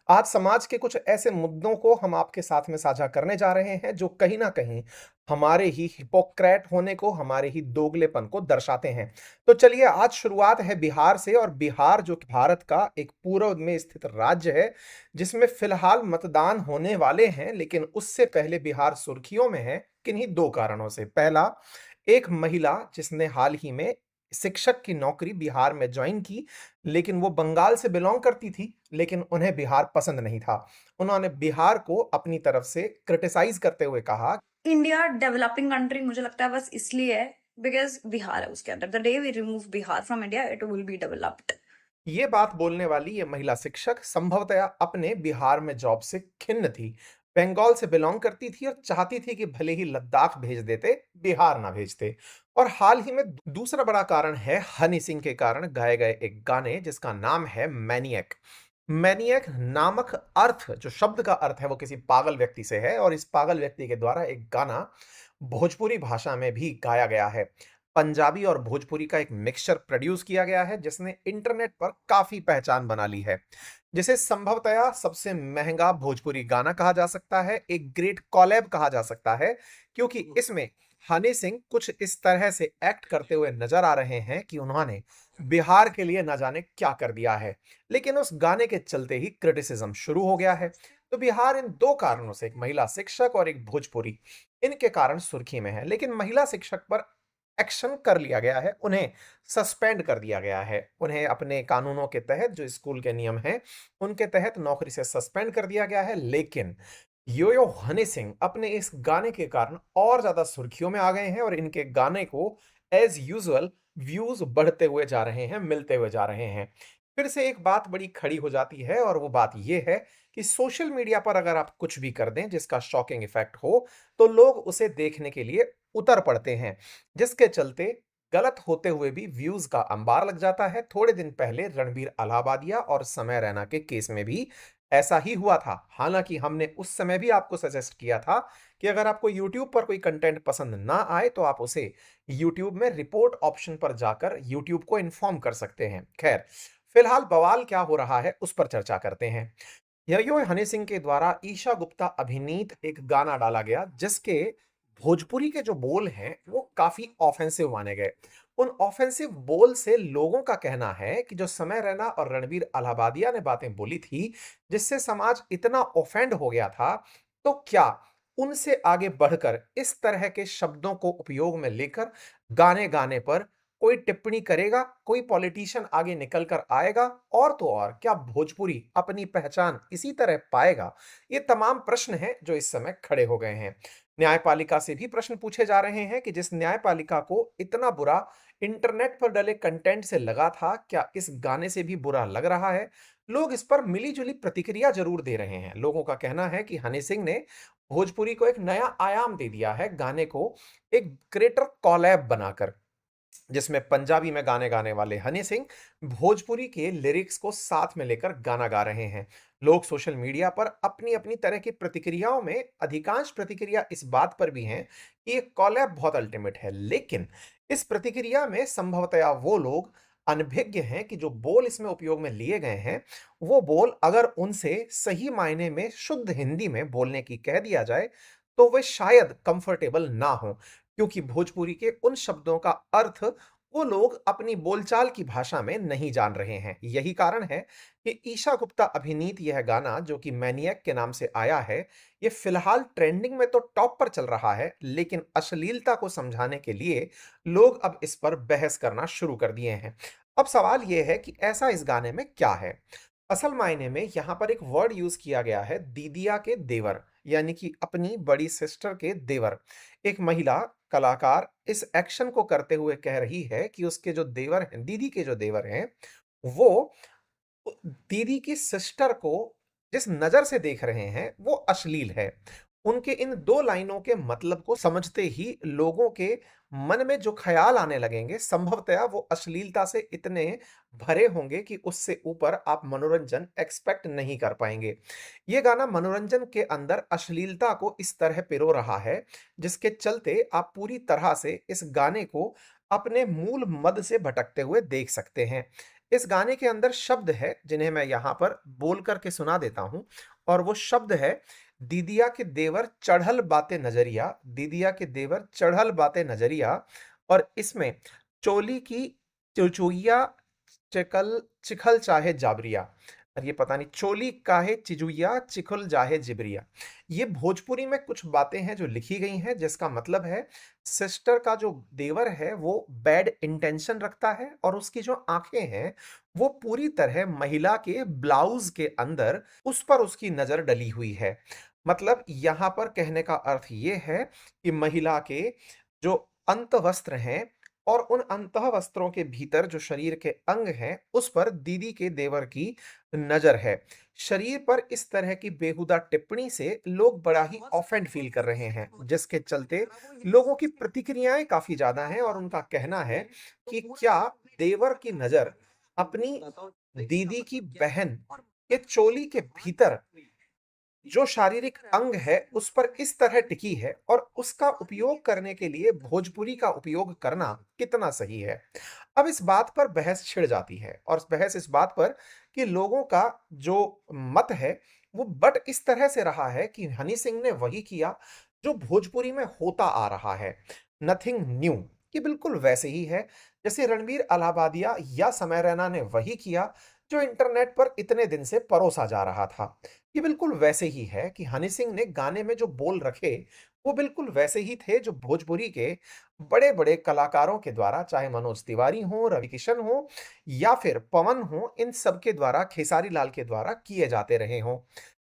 आज समाज के कुछ ऐसे मुद्दों को हम आपके साथ में साझा करने जा रहे हैं जो कहीं न कहीं हमारे ही हिपोक्रेट होने को, हमारे ही दोगलेपन को दर्शाते हैं। तो चलिए आज शुरुआत है बिहार से और बिहार जो कि भारत का एक पूर्व में स्थित राज्य है, जिसमें फिलहाल मतदान होने वाले हैं, लेकिन उससे पहले बिहार सुर्खियों में है किन्हीं 2 कारणों से। पहला, एक महिला जिसने हाल ही में शिक्षक की नौकरी बिहार में जॉइन की, लेकिन वो बंगाल से बिलॉन्ग करती थी, लेकिन उन्हें बिहार पसंद नहीं था। उन्होंने बिहार को अपनी तरफ से क्रिटिसाइज़ करते हुए कहा। इंडिया डेवलपिंग कंट्री मुझे लगता है बस इसलिए है बिकॉज बिहार है उसके अंदर। The day we remove Bihar from India it will be developed. ये बात बोलने वाली ये महिला शिक्षक संभवतया अपने बिहार में जॉब से खिन्न थी। बंगाल से बिलॉन्ग करती थी और चाहती थी कि भले ही लद्दाख भेज देते, बिहार ना भेजते। और हाल ही में दूसरा बड़ा कारण है हनी सिंह के कारण गाए गए एक गाने जिसका नाम है मैनिएक। मैनिएक नामक अर्थ, जो शब्द का अर्थ है, वो किसी पागल व्यक्ति से है और इस पागल व्यक्ति के द्वारा एक गाना भोजपुरी भाषा में भी गाया गया है। पंजाबी और भोजपुरी का एक मिक्सचर प्रोड्यूस किया गया है जिसने इंटरनेट पर काफी पहचान बना ली है, जिसे संभवतया सबसे महंगा भोजपुरी गाना कहा जा सकता है, एक ग्रेट कॉलैब कहा जा सकता है, क्योंकि इसमें हनी सिंह कुछ इस तरह से एक्ट करते हुए नजर आ रहे हैं कि उन्होंने बिहार के लिए न जाने क्या कर दिया है। लेकिन उस गाने के चलते ही क्रिटिसिज्म शुरू हो गया है। तो बिहार इन 2 कारणों से, एक महिला शिक्षक और एक भोजपुरी, इनके कारण सुर्खी में है। लेकिन महिला शिक्षक पर एक्शन कर लिया गया है, उन्हें सस्पेंड कर दिया गया है, उन्हें अपने कानूनों के तहत, जो स्कूल के नियम हैं, उनके तहत नौकरी से सस्पेंड कर दिया गया है। लेकिन यो-यो हनी सिंह अपने इस गाने के कारण और ज़्यादा सुर्खियों में आ गए हैं और इनके गाने को एज़ यूजुअल व्यूज़ बढ़ते हुए जा रहे हैं, मिलते हुए जा रहे हैं। फिर से एक बात बड़ी खड़ी हो जाती है और वो बात ये है कि सोशल मीडिया पर अगर आप कुछ भी कर दें जिसका शॉकिंग इफ़ेक्ट हो, तो लोग उसे देखने के लिए उतर पड़ते हैं, जिसके चलते गलत होते हुए भी व्यूज का अंबार लग जाता है। थोड़े दिन पहले रणबीर अलाहाबादिया और समय रैना के केस में भी ऐसा ही हुआ था। हालांकि हमने उस समय भी आपको सजेस्ट किया था कि अगर आपको YouTube पर कोई कंटेंट पसंद ना आए तो आप उसे YouTube में रिपोर्ट ऑप्शन पर जाकर YouTube को इन्फॉर्म कर सकते हैं। खैर, फिलहाल बवाल क्या हो रहा है उस पर चर्चा करते हैं। यो हनी सिंह के द्वारा ईशा गुप्ता अभिनीत एक गाना डाला गया जिसके भोजपुरी के जो बोल हैं वो काफी ऑफेंसिव माने गए। उन ऑफेंसिव बोल से लोगों का कहना है कि जो समय रैना और रणबीर अलाहाबादिया ने बातें बोली थी, जिससे समाज इतना ऑफेंड हो गया था, तो क्या उनसे आगे बढ़कर इस तरह के शब्दों को उपयोग में लेकर गाने गाने पर कोई टिप्पणी करेगा, कोई पॉलिटिशियन आगे निकल कर आएगा, और तो और क्या भोजपुरी अपनी पहचान इसी तरह पाएगा? ये तमाम प्रश्न हैं जो इस समय खड़े हो गए हैं। न्यायपालिका से भी प्रश्न पूछे जा रहे हैं कि जिस न्यायपालिका को इतना बुरा इंटरनेट पर डले कंटेंट से लगा था, क्या इस गाने से भी बुरा लग रहा है? लोग इस पर मिली-जुली प्रतिक्रिया जरूर दे रहे हैं। लोगों का कहना है कि हनी सिंह ने भोजपुरी को एक नया आयाम दे दिया है, गाने को एक ग्रेटर कोलैब बनाकर, जिसमें पंजाबी में गाने गाने वाले हनी सिंह भोजपुरी के लिरिक्स को साथ में लेकर गाना गा रहे हैं। लोग सोशल मीडिया पर अपनी अपनी तरह की प्रतिक्रियाओं में अधिकांश प्रतिक्रिया इस बात पर भी हैं कि ये कॉलैब बहुत अल्टीमेट है, लेकिन इस प्रतिक्रिया में संभवतया वो लोग अनभिज्ञ हैं कि जो बोल इसमें उपयोग में लिए गए हैं, वो बोल अगर उनसे सही मायने में शुद्ध हिंदी में बोलने की कह दिया जाए, तो वे शायद कंफर्टेबल ना हो, क्योंकि भोजपुरी के उन शब्दों का अर्थ वो लोग अपनी बोलचाल की भाषा में नहीं जान रहे हैं। यही कारण है कि ईशा गुप्ता अभिनीत यह गाना, जो कि मैनिएक के नाम से आया है, ये फिलहाल ट्रेंडिंग में तो टॉप पर चल रहा है, लेकिन अश्लीलता को समझाने के लिए लोग अब इस पर बहस करना शुरू कर दिए हैं। अब सवाल यह है कि ऐसा इस गाने में क्या है? असल मायने में यहां पर एक वर्ड यूज किया गया है, दीदिया के देवर, यानी कि अपनी बड़ी सिस्टर के देवर। एक महिला कलाकार इस एक्शन को करते हुए कह रही है कि उसके जो देवर हैं, दीदी के जो देवर हैं, वो दीदी की सिस्टर को जिस नजर से देख रहे हैं वो अश्लील है। उनके इन 2 लाइनों के मतलब को समझते ही लोगों के मन में जो ख्याल आने लगेंगे, संभवतया वो अश्लीलता से इतने भरे होंगे कि उससे ऊपर आप मनोरंजन एक्सपेक्ट नहीं कर पाएंगे। ये गाना मनोरंजन के अंदर अश्लीलता को इस तरह पिरो रहा है, जिसके चलते आप पूरी तरह से इस गाने को अपने मूल मद से भटकते हुए देख सकते हैं। इस गाने के अंदर शब्द है जिन्हें मैं यहां पर बोल करके सुना देता हूं, और वो शब्द है, दीदिया के देवर चढ़ल बातें नजरिया, दीदिया के देवर चढ़ल बातें नजरिया। और इसमें चोली की चुचुइया चिकल चिखल चाहे जाबरिया। और ये पता नहीं चोली काहे चिजुइया चिखल जाहे जिबरिया। ये भोजपुरी में कुछ बातें हैं जो लिखी गई हैं, जिसका मतलब है सिस्टर का जो देवर है वो बैड इंटेंशन रखता है, और उसकी जो आंखें हैं वो पूरी तरह महिला के ब्लाउज के अंदर उस पर उसकी नजर डली हुई है। मतलब यहां पर कहने का अर्थ ये है कि महिला के जो अंत वस्त्र हैं और उन अंतः वस्त्रों के भीतर जो शरीर के अंग हैं उस पर दीदी के देवर की नजर है। शरीर पर इस तरह की बेहुदा टिप्पणी से लोग बड़ा ही ऑफेंड फील कर रहे हैं, जिसके चलते लोगों की प्रतिक्रियाएं काफी ज्यादा हैं, और उनका कहना है कि क्या देवर की नजर अपनी दीदी की बहन के चोली के भीतर जो शारीरिक अंग है उस पर इस तरह टिकी है, और उसका उपयोग करने के लिए भोजपुरी का उपयोग करना कितना सही है। अब इस बात पर बहस छिड़ जाती है, और बहस इस बात पर कि लोगों का जो मत है वो बट इस तरह से रहा है कि हनी सिंह ने वही किया जो भोजपुरी में होता आ रहा है, नथिंग न्यू। ये बिल्कुल वैसे ही है जैसे रणवीर अलाहाबादिया या समय रैना ने वही किया जो इंटरनेट पर इतने दिन से परोसा जा रहा था। ये बिल्कुल वैसे ही है कि हनी सिंह ने गाने में जो बोल रखे वो बिल्कुल वैसे ही थे जो भोजपुरी के बड़े बड़े कलाकारों के द्वारा, चाहे मनोज तिवारी हो, रवि किशन हो या फिर पवन हो, इन सब के द्वारा, खेसारी लाल के द्वारा किए जाते रहे हों।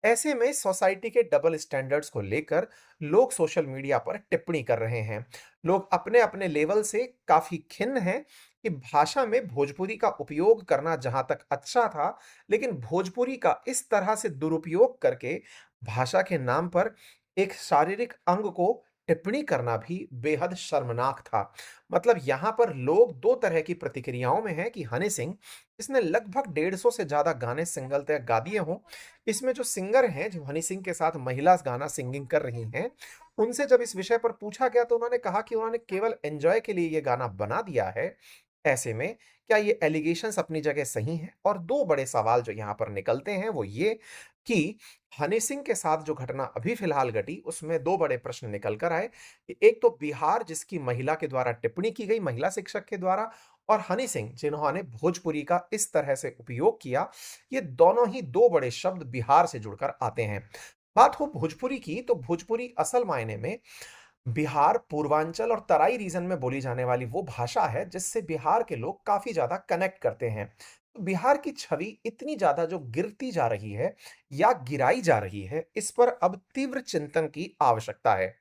ऐसे में सोसाइटी के डबल स्टैंडर्ड्स को लेकर लोग सोशल मीडिया पर टिप्पणी कर रहे हैं। लोग अपने अपने लेवल से काफी खिन्न हैं कि भाषा में भोजपुरी का उपयोग करना जहां तक अच्छा था, लेकिन भोजपुरी का इस तरह से दुरुपयोग करके भाषा के नाम पर एक शारीरिक अंग को टिप्पणी करना भी बेहद शर्मनाक था। मतलब यहाँ पर लोग दो तरह की प्रतिक्रियाओं में हैं कि हनी सिंह, इसने लगभग 150 से ज्यादा गाने सिंगल तय गा दिए हों, इसमें जो सिंगर हैं जो हनी सिंह के साथ महिला गाना सिंगिंग कर रही हैं, उनसे जब इस विषय पर पूछा गया तो उन्होंने कहा कि उन्होंने केवल एंजॉय के लिए ये गाना बना दिया है। ऐसे में क्या ये एलिगेशंस अपनी जगह सही हैं? और दो बड़े सवाल जो यहाँ पर निकलते हैं वो ये कि हनी सिंह के साथ जो घटना अभी फिलहाल घटी उसमें दो बड़े प्रश्न निकल कर आए कि एक तो बिहार जिसकी महिला के द्वारा टिप्पणी की गई, महिला शिक्षक के द्वारा, और हनी सिंह जिन्होंने भोजपुरी का इस तरह से उपयोग किया, ये दोनों ही दो बड़े शब्द बिहार से जुड़कर आते हैं। बात हो भोजपुरी की तो भोजपुरी असल मायने में बिहार, पूर्वांचल और तराई रीजन में बोली जाने वाली वो भाषा है जिससे बिहार के लोग काफी ज्यादा कनेक्ट करते हैं। तो बिहार की छवि इतनी ज्यादा जो गिरती जा रही है या गिराई जा रही है, इस पर अब तीव्र चिंतन की आवश्यकता है।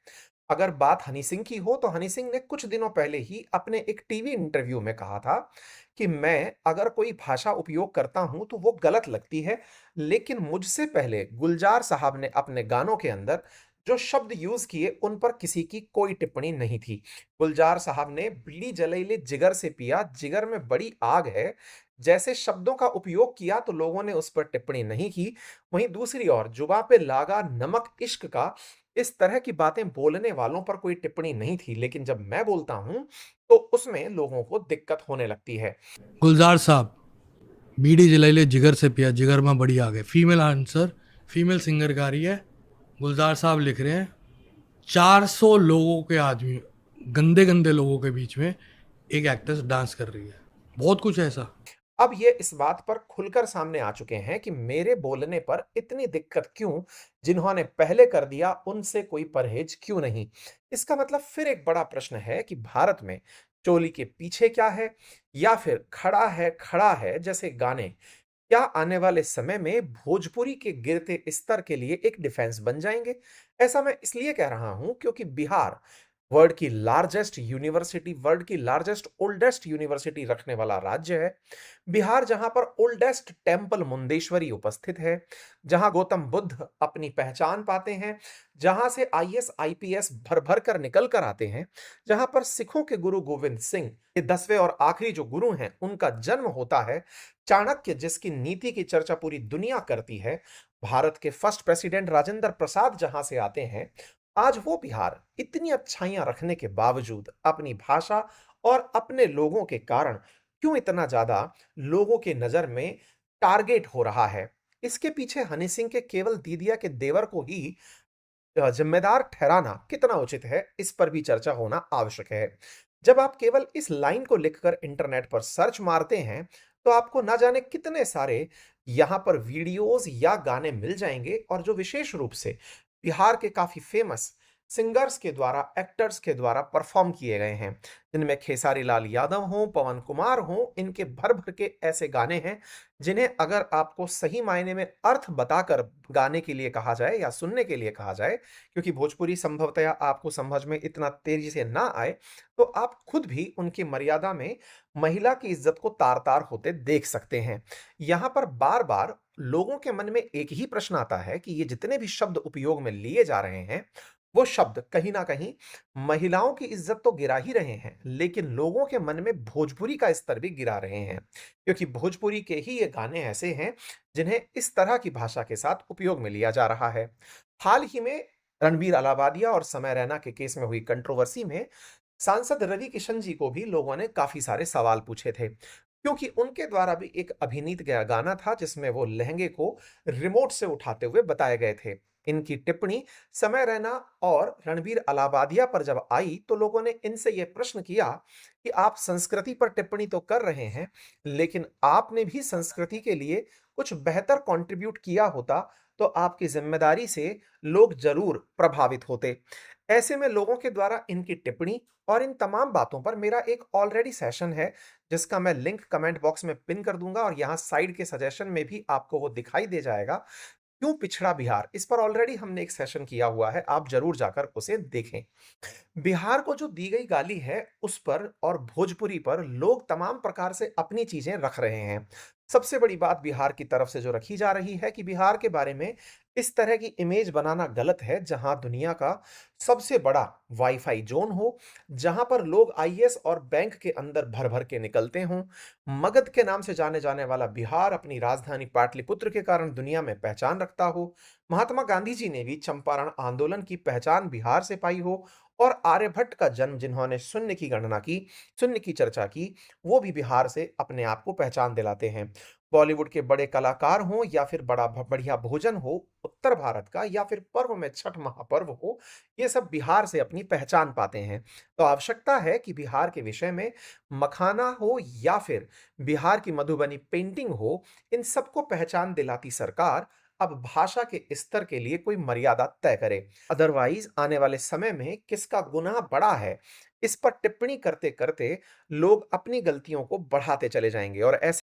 अगर बात हनी सिंह की हो तो हनी सिंह ने कुछ दिनों पहले ही अपने एक टीवी इंटरव्यू में कहा था कि मैं अगर कोई भाषा उपयोग करता हूं तो वो गलत लगती है, लेकिन मुझसे पहले गुलजार साहब ने अपने गानों के अंदर जो शब्द यूज किए उन पर किसी की कोई टिप्पणी नहीं थी। गुलजार साहब ने बीड़ी जलैले जिगर से पिया, जिगर में बड़ी आग है, जैसे शब्दों का उपयोग किया तो लोगों ने उस पर टिप्पणी नहीं की। वहीं दूसरी ओर जुबां पे लागा नमक इश्क का, इस तरह की बातें बोलने वालों पर कोई टिप्पणी नहीं थी, लेकिन जब मैं बोलता हूं तो उसमें लोगों को दिक्कत होने लगती है। गुलजार साहब, बीड़ी जलाई जिगर से पिया, जिगर में बड़ी आ गए। फीमेल आंसर, फीमेल सिंगर गा रही है। गुलजार साहब लिख रहे हैं 400 लोगों के आदमी, गंदे गंदे लोगों के बीच में एक एक्ट्रेस डांस कर रही है। बहुत कुछ ऐसा। अब ये इस बात पर खुलकर सामने आ चुके हैं कि मेरे बोलने पर इतनी दिक्कत क्यों, जिन्होंने पहले कर दिया उनसे कोई परहेज क्यों नहीं। इसका मतलब फिर एक बड़ा प्रश्न है कि भारत में चोली के पीछे क्या है, या फिर खड़ा है जैसे गाने क्या आने वाले समय में भोजपुरी के गिरते स्तर के लिए एक डिफेंस बन जाएंगे। ऐसा मैं इसलिए कह रहा हूं क्योंकि बिहार वर्ल्ड की लार्जेस्ट ओल्डेस्ट यूनिवर्सिटी रखने वाला राज्य है। बिहार जहां पर ओल्डेस्ट टेम्पल मुंदेश्वरी उपस्थित है, जहां गौतम बुद्ध अपनी पहचान पाते हैं, जहां से आईएएस आईपीएस भर भर कर निकल कर आते हैं, जहां पर सिखों के गुरु गोविंद सिंह ये 10वें और आखिरी जो गुरु हैं उनका जन्म होता है, चाणक्य जिसकी नीति की चर्चा पूरी दुनिया करती है, भारत के फर्स्ट प्रेसिडेंट राजेंद्र प्रसाद जहां से आते हैं, आज वो बिहार इतनी अच्छाइयां रखने के बावजूद अपनी भाषा और अपने लोगों के कारण क्यों इतना ज्यादा लोगों की नजर में टारगेट हो रहा है? इसके पीछे हनी सिंह के केवल दीदिया के देवर को ही जिम्मेदार ठहराना कितना उचित है, इस पर भी चर्चा होना आवश्यक है। जब आप केवल इस लाइन को लिखकर इंटरनेट पर सर्च मारते हैं, तो आपको ना जाने कितने सारे यहाँ पर वीडियोस या गाने मिल जाएंगे, और जो विशेष रूप से बिहार के काफी फेमस सिंगर्स के द्वारा, एक्टर्स के द्वारा परफॉर्म किए गए हैं, जिनमें खेसारी लाल यादव हों, पवन कुमार हों, इनके भर भर के ऐसे गाने हैं जिन्हें अगर आपको सही मायने में अर्थ बताकर गाने के लिए कहा जाए या सुनने के लिए कहा जाए, क्योंकि भोजपुरी संभवतया आपको समझ में इतना तेजी से ना आए, तो आप खुद भी उनकी मर्यादा में महिला की इज्जत को तार-तार होते देख सकते हैं। यहाँ पर बार-बार लोगों के मन में एक ही प्रश्न आता है कि ये जितने भी शब्द उपयोग में लिए जा रहे हैं, वो शब्द कहीं न कहीं महिलाओं की इज्जत तो गिरा ही रहे हैं, लेकिन लोगों के मन में भोजपुरी का स्तर भी गिरा रहे हैं। क्योंकि भोजपुरी के ही ये गाने ऐसे हैं, जिन्हें इस तरह की भाषा के साथ उपयोग में लिया जा रहा है। हाल ही में रणबीर अलावादिया और समय रैना के केस में हुई कंट्रोवर्सी में सांसद रवि किशन जी को भी लोगों ने काफी सारे सवाल पूछे थे, क्योंकि उनके द्वारा भी एक अभिनीत गया गाना था जिसमें वो लहंगे को रिमोट से उठाते हुए बताए गए थे। इनकी टिप्पणी समय रैना और रणबीर अलावादिया पर जब आई, तो लोगों ने इनसे यह प्रश्न किया कि आप संस्कृति पर टिप्पणी तो कर रहे हैं, लेकिन आपने भी संस्कृति के लिए कुछ बेहतर कंट्रीब्यूट किया होता, तो आपकी जिम्मेदारी से लोग जरूर प्रभावित होते। ऐसे में लोगों के द्वारा इनकी टिप्पणी और इन तमाम बातों पर मेरा एक ऑलरेडी सेशन है, जिसका मैं लिंक कमेंट बॉक्स में पिन कर दूंगा, और यहाँ साइड के सजेशन में भी आपको वो दिखाई दे जाएगा। क्यों पिछड़ा बिहार, इस पर ऑलरेडी हमने एक सेशन किया हुआ है, आप जरूर जाकर उसे देखें। बिहार को जो दी गई गाली है, उस पर और भोजपुरी पर लोग तमाम प्रकार से अपनी चीजें रख रहे हैं। सबसे बड़ी बात बिहार की तरफ से जो रखी जा रही है कि बिहार के बारे में इस तरह की इमेज बनाना गलत है, जहां दुनिया का सबसे बड़ा वाईफाई जोन हो, जहां पर लोग आईएएस और बैंक के अंदर भर भर के निकलते हों। मगध के नाम से जाने जाने वाला बिहार अपनी राजधानी पाटलिपुत्र के कारण दुनिया में पहचान रखता हो। महात्मा गांधी जी ने भी चंपारण आंदोलन की पहचान बिहार से पाई हो, और आर्यभट्ट का जन्म जिन्होंने शून्य की गणना की, शून्य की चर्चा की, वो भी बिहार से अपने आप को पहचान दिलाते हैं। बॉलीवुड के बड़े कलाकार हों या फिर बढ़िया भोजन हो उत्तर भारत का, या फिर पर्व में छठ महापर्व हो, ये सब बिहार से अपनी पहचान पाते हैं। तो आवश्यकता है कि बिहार के विषय में मखाना हो या फिर बिहार की मधुबनी पेंटिंग हो, इन सबको पहचान दिलाती सरकार अब भाषा के स्तर के लिए कोई मर्यादा तय करे। अदरवाइज आने वाले समय में किसका गुनाह बड़ा है, इस पर टिप्पणी करते करते लोग अपनी गलतियों को बढ़ाते चले जाएंगे, और ऐसे